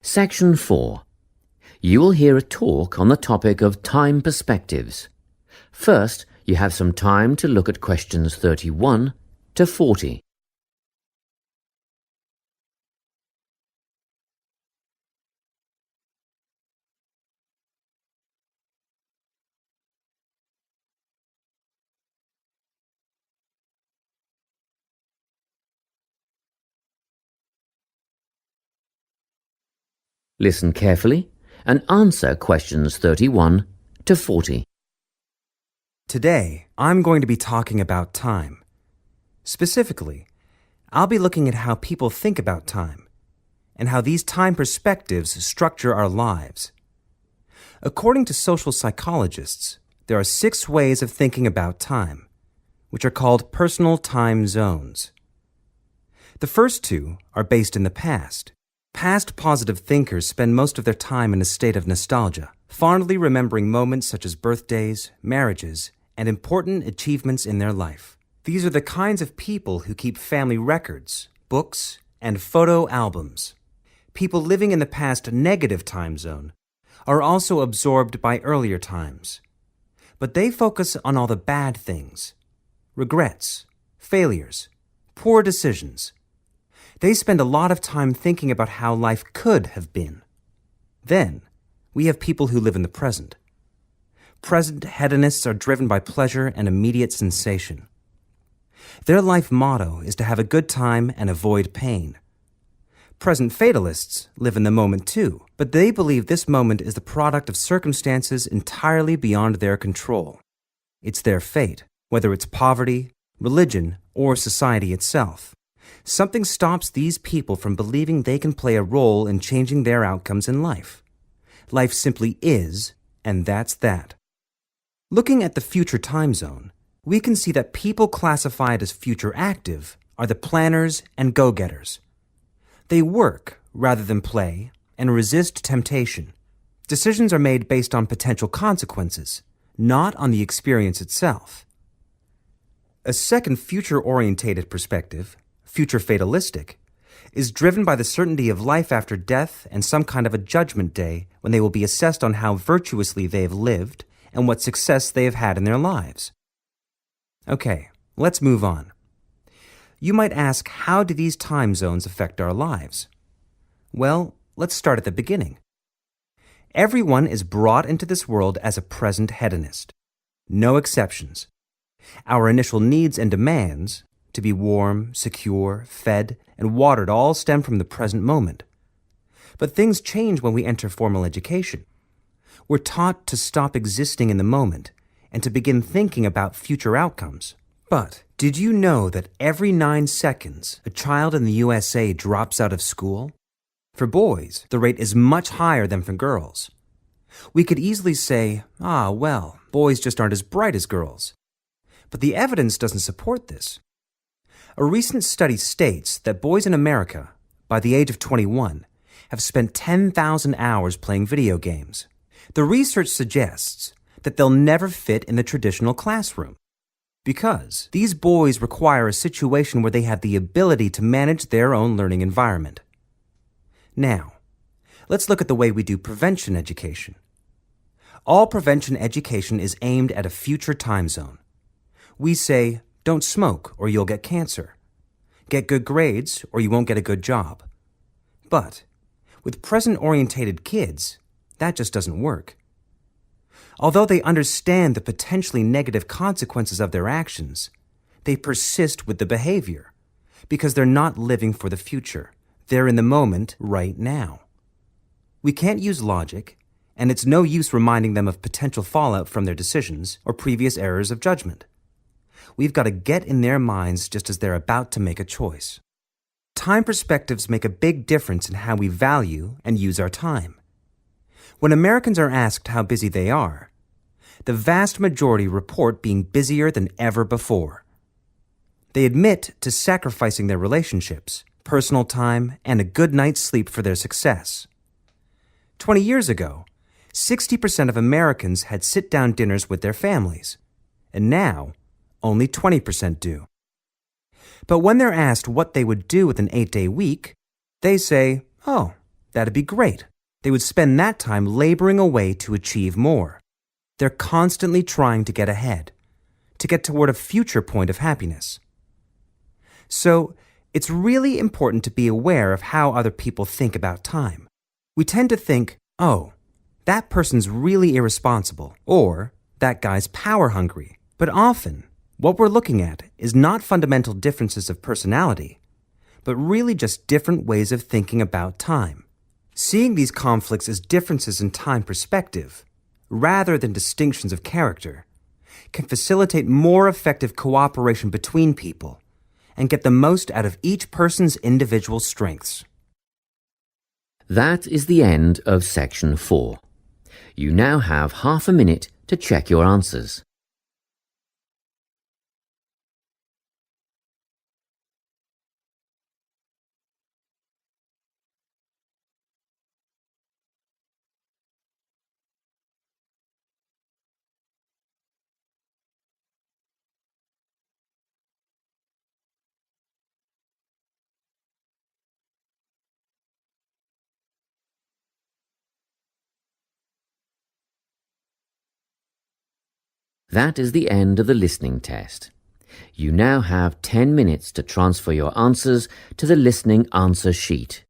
Section 4. You will hear a talk on the topic of time perspectives. First, you have some time to look at questions 31 to 40. Listen carefully and answer questions 31 to 40. Today, I'm going to be talking about time. Specifically, I'll be looking at how people think about time and how these time perspectives structure our lives. According to social psychologists, there are 6 ways of thinking about time, which are called personal time zones. The first 2 are based in the past. Past positive thinkers spend most of their time in a state of nostalgia, fondly remembering moments such as birthdays, marriages, and important achievements in their life. These are the kinds of people who keep family records, books, and photo albums. People living in the past negative time zone are also absorbed by earlier times, but they focus on all the bad things, regrets, failures, poor decisions. They spend a lot of time thinking about how life could have been. Then, we have people who live in the present. Present hedonists are driven by pleasure and immediate sensation. Their life motto is to have a good time and avoid pain. Present fatalists live in the moment too, but they believe this moment is the product of circumstances entirely beyond their control. It's their fate, whether it's poverty, religion, or society itself. Something stops these people from believing they can play a role in changing their outcomes in life. Life simply is, and that's that. Looking at the future time zone, we can see that people classified as future active are the planners and go-getters. They work rather than play and resist temptation. Decisions are made based on potential consequences, not on the experience itself. A second future-orientated perspective, future fatalistic, is driven by the certainty of life after death and some kind of a judgment day when they will be assessed on how virtuously they have lived and what success they have had in their lives. Okay, let's move on. You might ask, how do these time zones affect our lives? Well, let's start at the beginning. Everyone is brought into this world as a present hedonist. No exceptions. Our initial needs and demands, to be warm, secure, fed, and watered, all stem from the present moment. But things change when we enter formal education. We're taught to stop existing in the moment and to begin thinking about future outcomes. But did you know that every 9 seconds, a child in the USA drops out of school? For boys, the rate is much higher than for girls. We could easily say, well, boys just aren't as bright as girls. But the evidence doesn't support this. A recent study states that boys in America, by the age of 21, have spent 10,000 hours playing video games. The research suggests that they'll never fit in the traditional classroom because these boys require a situation where they have the ability to manage their own learning environment. Now, let's look at the way we do prevention education. All prevention education is aimed at a future time zone. We say, don't smoke or you'll get cancer. Get good grades or you won't get a good job. But with present-orientated kids, that just doesn't work. Although they understand the potentially negative consequences of their actions, they persist with the behavior because they're not living for the future. They're in the moment right now. We can't use logic, and it's no use reminding them of potential fallout from their decisions or previous errors of judgment. We've got to get in their minds just as they're about to make a choice. Time perspectives make a big difference in how we value and use our time. When Americans are asked how busy they are, the vast majority report being busier than ever before. They admit to sacrificing their relationships, personal time, and a good night's sleep for their success. 20 years ago, 60% of Americans had sit-down dinners with their families, and now only 20% do. But when they're asked what they would do with an 8-day week, they say, That'd be great. They would spend that time laboring away to achieve more. They're constantly trying to get ahead, to get toward a future point of happiness. So, it's really important to be aware of how other people think about time. We tend to think, oh, that person's really irresponsible, or that guy's power hungry. But often, what we're looking at is not fundamental differences of personality, but really just different ways of thinking about time. Seeing these conflicts as differences in time perspective, rather than distinctions of character, can facilitate more effective cooperation between people and get the most out of each person's individual strengths. That is the end of section 4. You now have half a minute to check your answers. That is the end of the listening test. You now have 10 minutes to transfer your answers to the listening answer sheet.